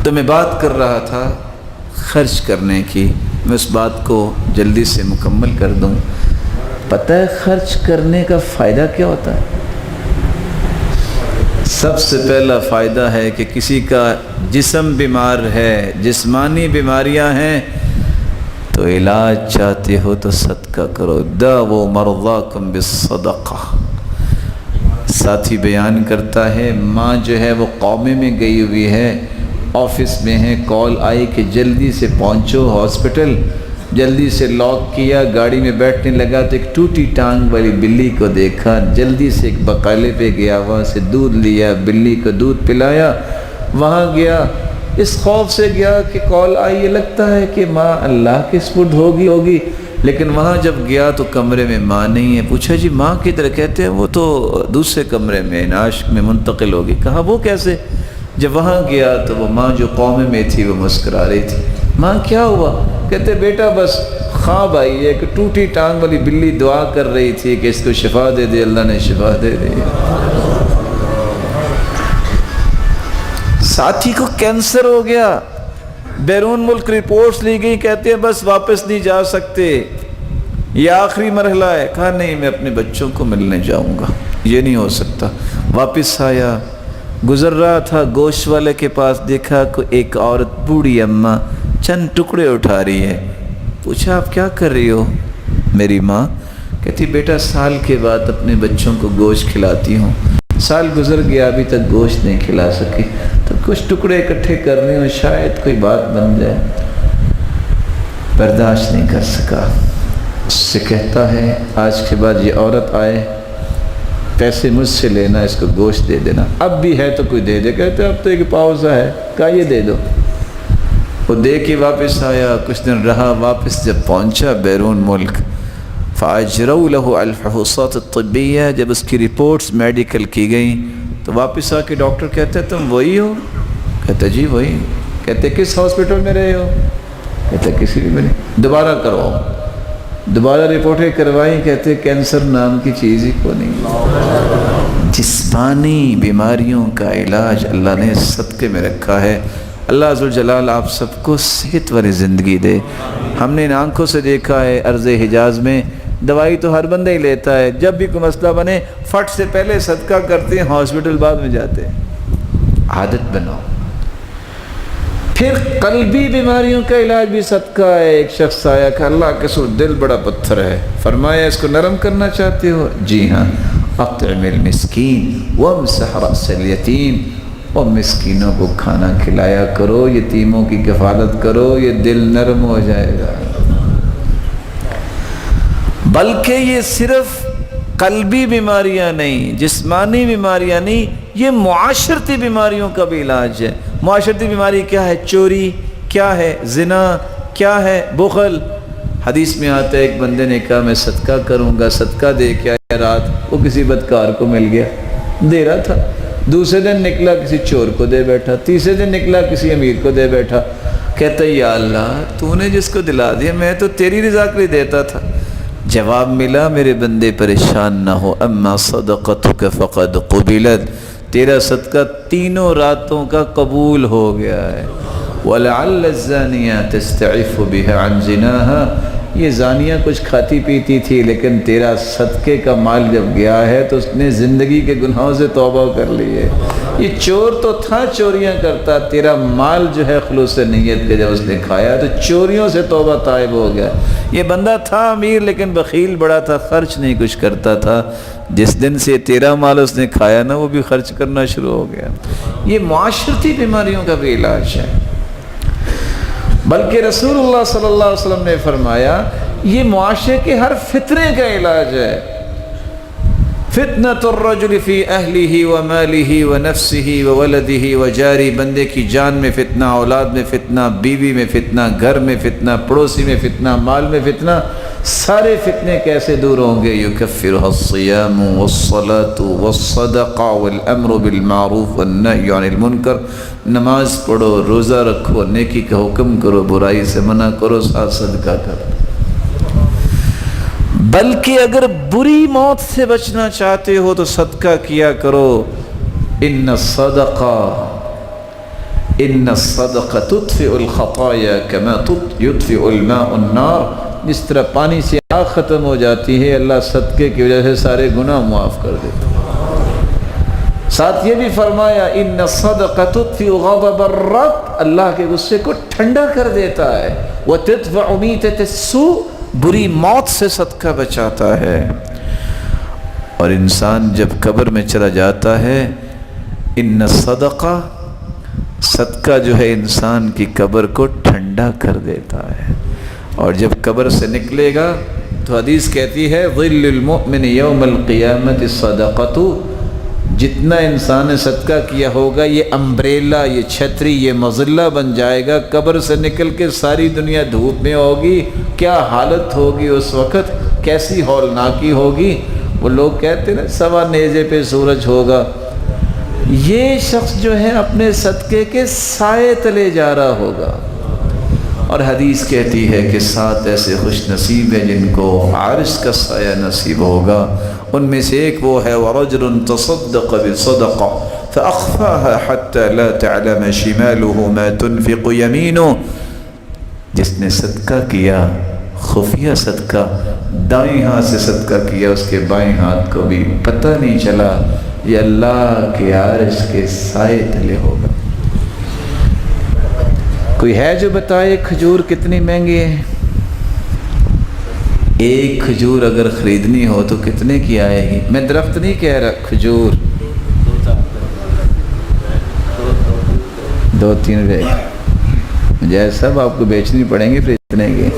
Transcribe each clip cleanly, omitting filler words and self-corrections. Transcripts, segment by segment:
تو میں بات کر رہا تھا خرچ کرنے کی، میں اس بات کو جلدی سے مکمل کر دوں۔ پتہ ہے خرچ کرنے کا فائدہ کیا ہوتا ہے؟ سب سے پہلا فائدہ ہے کہ کسی کا جسم بیمار ہے، جسمانی بیماریاں ہیں، تو علاج چاہتے ہو تو صدقہ کرو، داؤ مرضاکم بالصدقہ۔ ساتھی بیان کرتا ہے ماں جو ہے وہ قومے میں گئی ہوئی ہے، آفس میں ہے، کال آئی کہ جلدی سے پہنچو ہاسپٹل، جلدی سے لاک کیا، گاڑی میں بیٹھنے لگا تو ایک ٹوٹی ٹانگ والی بلی کو دیکھا، جلدی سے ایک بقالے پہ گیا، وہاں سے دودھ لیا، بلی کو دودھ پلایا، وہاں گیا، اس خوف سے گیا کہ کال آئی، یہ لگتا ہے کہ ماں اللہ کے سپرد ہوگی، لیکن وہاں جب گیا تو کمرے میں ماں نہیں ہے۔ پوچھا جی ماں کدھر؟ کہتے ہیں وہ تو دوسرے کمرے میں نعش میں منتقل ہوگی۔ کہا وہ کیسے؟ جب وہاں گیا تو وہ ماں جو قومے میں تھی وہ مسکرا رہی تھی۔ ماں کیا ہوا؟ کہتے بیٹا بس خواب آئی ہے کہ ٹوٹی ٹانگ والی بلی دعا کر رہی تھی کہ اس کو شفا دے دے، اللہ نے شفا دے دی۔ ساتھی کو کینسر ہو گیا، بیرون ملک رپورٹس لی گئی، کہتے ہیں بس واپس نہیں جا سکتے، یہ آخری مرحلہ ہے۔ کہا نہیں میں اپنے بچوں کو ملنے جاؤں گا، یہ نہیں ہو سکتا۔ واپس آیا، گزر رہا تھا گوشت والے کے پاس، دیکھا کہ ایک عورت بوڑھی اماں چند ٹکڑے اٹھا رہی ہے۔ پوچھا آپ کیا کر رہی ہو؟ میری ماں کہتی بیٹا سال کے بعد اپنے بچوں کو گوشت کھلاتی ہوں، سال گزر گیا ابھی تک گوشت نہیں کھلا سکی، تو کچھ ٹکڑے اکٹھے کر رہی ہوں، شاید کوئی بات بن جائے۔ برداشت نہیں کر سکا، اس سے کہتا ہے آج کے بعد یہ عورت آئے پیسے مجھ سے لینا، اس کو گوشت دے دینا، اب بھی ہے تو کوئی دے دے۔ کہتے اب تو ایک پاؤزہ ہے، کہا یہ دے دو۔ وہ دے کے واپس آیا، کچھ دن رہا، واپس جب پہنچا بیرون ملک، فَأَجْرَوْا لَهُ الْفَحُوصَاتِ الطِّبِّيَّةِ، جب اس کی رپورٹس میڈیکل کی گئیں تو واپس آ کے ڈاکٹر کہتے تم وہی ہو؟ کہتے جی وہی۔ کہتے کس ہاسپٹل میں رہے ہو؟ کہتے کسی بھی میں نہیں۔ دوبارہ کرواؤ، دوبارہ رپورٹیں کروائی، کہتے کینسر نام کی چیز ہی کو نہیں۔ جسمانی بیماریوں کا علاج اللہ نے صدقے میں رکھا ہے۔ اللہ عز و جلال آپ سب کو صحت والی زندگی دے۔ ہم نے ان آنکھوں سے دیکھا ہے ارض حجاز میں دوائی تو ہر بندہ ہی لیتا ہے، جب بھی کوئی مسئلہ بنے فٹ سے پہلے صدقہ کرتے ہیں، ہاسپٹل بعد میں جاتے ہیں۔ عادت بناؤ۔ پھر قلبی بیماریوں کا علاج بھی صدقہ ہے۔ ایک شخص آیا کہ اللہ کے سو دل بڑا پتھر ہے، فرمایا اس کو نرم کرنا چاہتے ہو؟ جی ہاں، اطعم المسکین وامسح رأس الیتیم، اور مسکینوں کو کھانا کھلایا کرو، یتیموں کی کفالت کرو، یہ دل نرم ہو جائے گا۔ بلکہ یہ صرف قلبی بیماریاں نہیں، جسمانی بیماریاں نہیں، یہ معاشرتی بیماریوں کا بھی علاج ہے۔ معاشرتی بیماری کیا ہے؟ چوری، کیا ہے؟ زنا، کیا ہے؟ بخل۔ حدیث میں آتا ہے ایک بندے نے کہا میں صدقہ کروں گا، صدقہ دے کے آیا، رات وہ کسی بدکار کو مل گیا، دے رہا تھا، دوسرے دن نکلا کسی چور کو دے بیٹھا، تیسرے دن نکلا کسی امیر کو دے بیٹھا۔ کہتا یا اللہ تو نے جس کو دلا دیا، میں تو تیری رضا کے لیے دیتا تھا۔ جواب ملا میرے بندے پریشان نہ ہو، اما صدقتک فقد قبلت، تیرا صدقہ تینوں راتوں کا قبول ہو گیا ہے۔ وَلَعَلَّ الزَّانِيَةَ تَسْتَعِفُ بِهَا عَنْ زِنَاهَا، یہ زانیہ کچھ کھاتی پیتی تھی، لیکن تیرا صدقے کا مال جب گیا ہے تو اس نے زندگی کے گناہوں سے توبہ کر لی ہے۔ یہ چور تو تھا، چوریاں کرتا، تیرا مال جو ہے خلوص نیت کے جب اس نے کھایا تو چوریوں سے توبہ طائب ہو گیا۔ یہ بندہ تھا امیر لیکن بخیل بڑا تھا، خرچ نہیں کچھ کرتا تھا، جس دن سے تیرا مال اس نے کھایا نا وہ بھی خرچ کرنا شروع ہو گیا۔ یہ معاشرتی بیماریوں کا بھی علاج ہے۔ بلکہ رسول اللہ صلی اللہ علیہ وسلم نے فرمایا یہ معاشرے کے ہر فتنے کا علاج ہے۔ فتنۃ الرجل فی اہلہ ومالہ ونفسہ وولدہ وجارہ، بندے کی جان میں فتنہ، اولاد میں فتنہ، بیوی میں فتنہ، گھر میں فتنہ، پڑوسی میں فتنہ، مال میں فتنہ، سارے فتنے کیسے دور ہوں گے؟ یکفرھا الصیام والصلاۃ والصدقہ والامر بالمعروف والنہی عن المنکر، نماز پڑھو، روزہ رکھو، نیکی کا حکم کرو، برائی سے منع کرو، ساتھ صدقہ کرو۔ بلکہ اگر بری موت سے بچنا چاہتے ہو تو صدقہ کیا کرو۔ ان الصدقہ ان الصدقہ تطفئ الخطایا کما یطفئ الماء النار، جس طرح پانی سے آگ ختم ہو جاتی ہے، اللہ صدقے کی وجہ سے سارے گناہ معاف کر دیتا ہے۔ ساتھ یہ بھی فرمایا ان الصدقہ تطفئ غضب الرب، اللہ کے غصے کو ٹھنڈا کر دیتا ہے، وتدفع میتۃ السوء، بری موت سے صدقہ بچاتا ہے۔ اور انسان جب قبر میں چلا جاتا ہے، ان الصدقہ، صدقہ جو ہے انسان کی قبر کو ٹھنڈا کر دیتا ہے، اور جب قبر سے نکلے گا تو حدیث کہتی ہے ظل المؤمن یوم القیامت الصدقۃ، جتنا انسان نے صدقہ کیا ہوگا یہ امبریلا، یہ چھتری، یہ مظلہ بن جائے گا۔ قبر سے نکل کے ساری دنیا دھوپ میں ہوگی، کیا حالت ہوگی اس وقت، کیسی ہولناکی ہوگی۔ وہ لوگ کہتے ہیں سوا نیزے پہ سورج ہوگا، یہ شخص جو ہے اپنے صدقے کے سائے تلے جا رہا ہوگا۔ اور حدیث کہتی ہے کہ 7 ایسے خوش نصیب ہیں جن کو عرش کا سایہ نصیب ہوگا، ان میں سے ایک وہ ہے وَرَجُلٌ تَصَدَّقَ بِصَدَقَةٍ فَأَخْفَاهَا حَتَّى لَا تَعْلَمَ شِمَالُهُ مَا تُنْفِقُ يَمِينُهُ، جس نے صدقہ کیا، خفیہ صدقہ، دائیں ہاتھ سے صدقہ کیا، اس کے بائیں ہاتھ کو بھی پتہ نہیں چلا، یہ اللہ کے عرش کے سائے تلے ہوگا۔ کوئی ہے جو بتائے کھجور کتنی مہنگی ہے؟ ایک کھجور اگر خریدنی ہو تو کتنے کی آئے گی؟ میں درخت نہیں کہہ رہا، کھجور 2-3 روپے مجھے سب آپ کو بیچنی پڑیں گی پھر اتنے کی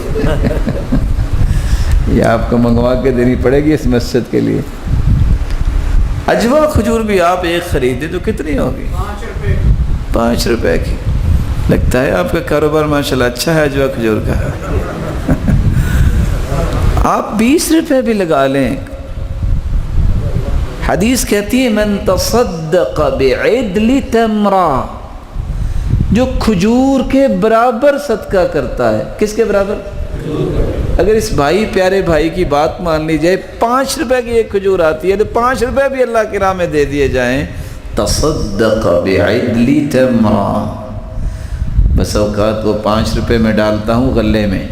یا آپ کو منگوا کے دینی پڑے گی اس مسجد کے لیے۔ اجوا کھجور بھی آپ ایک خریدیں تو کتنی ہوگی؟ 5 روپے کی۔ لگتا ہے آپ کا کاروبار ماشاءاللہ اچھا ہے اجوا کھجور کا۔ آپ 20 روپے بھی لگا لیں۔ حدیث کہتی ہے من تصدق بعدل تمرہ، جو کھجور کے برابر صدقہ کرتا ہے۔ کس کے برابر؟ اگر اس بھائی پیارے بھائی کی بات مان لی جائے، 5 روپے کی ایک کھجور آتی ہے تو 5 روپے بھی اللہ کی راہ میں دے دیے جائیں۔ تصدق بعدل تمرہ، بس اوقات وہ 5 روپے میں ڈالتا ہوں غلے میں،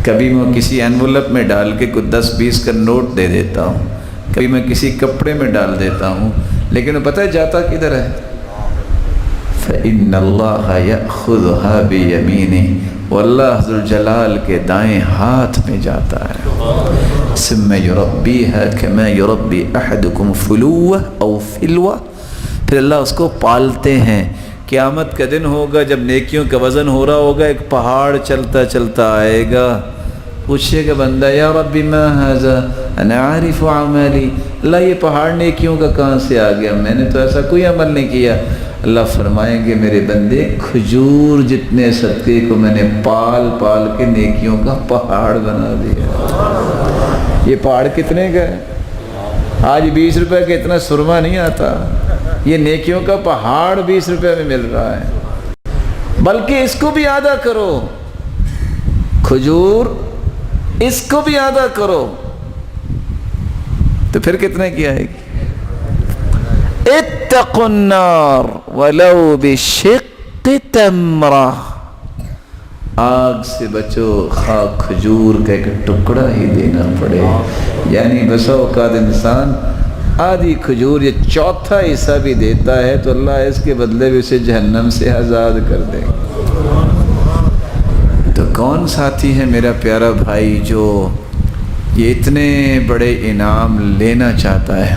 کبھی میں کسی انویلپ میں ڈال کے کوئی 10-20 کا نوٹ دے دیتا ہوں، کبھی میں کسی کپڑے میں ڈال دیتا ہوں، لیکن وہ پتہ ہے جاتا کدھر ہے؟ فَإِنَّ اللَّهَ يَأْخُذُهَا بِيَمِينِهِ، واللہ ذوالجلال کے دائیں ہاتھ میں جاتا ہے۔ ثُمَّ يُرَبِّيهَا كَمَا يُرَبِّي أَحَدُكُمْ فُلُوَّةً أَوْ فِلْوَةً، پھر اللہ اس کو پالتے ہیں۔ قیامت کا دن ہوگا جب نیکیوں کا وزن ہو رہا ہوگا، ایک پہاڑ چلتا چلتا آئے گا، پوچھے گا بندہ یا رب ما ھذا انا عارف اعمالی، اللہ یہ پہاڑ نیکیوں کا کہاں سے آ گیا، میں نے تو ایسا کوئی عمل نہیں کیا۔ اللہ فرمائیں گے میرے بندے کھجور جتنے صدقے کو میں نے پال پال کے نیکیوں کا پہاڑ بنا دیا۔ یہ پہاڑ کتنے کا ہے؟ آج 20 روپے کا اتنا سرما نہیں آتا، یہ نیکیوں کا پہاڑ 20 روپے میں مل رہا ہے۔ بلکہ اس کو بھی ادا کرو، کھجور اس کو بھی ادا کرو تو پھر کتنے کی آئے گی؟ اتقوا النار ولو بشق تمرہ، آگ سے بچو خواہ کھجور کا ایک ٹکڑا ہی دینا پڑے۔ یعنی بسا اوقات انسان آدھی کھجور یا چوتھا حصہ بھی دیتا ہے تو اللہ اس کے بدلے بھی اسے جہنم سے آزاد کر دے گا۔ تو کون ساتھی ہے میرا پیارا بھائی جو یہ اتنے بڑے انعام لینا چاہتا ہے؟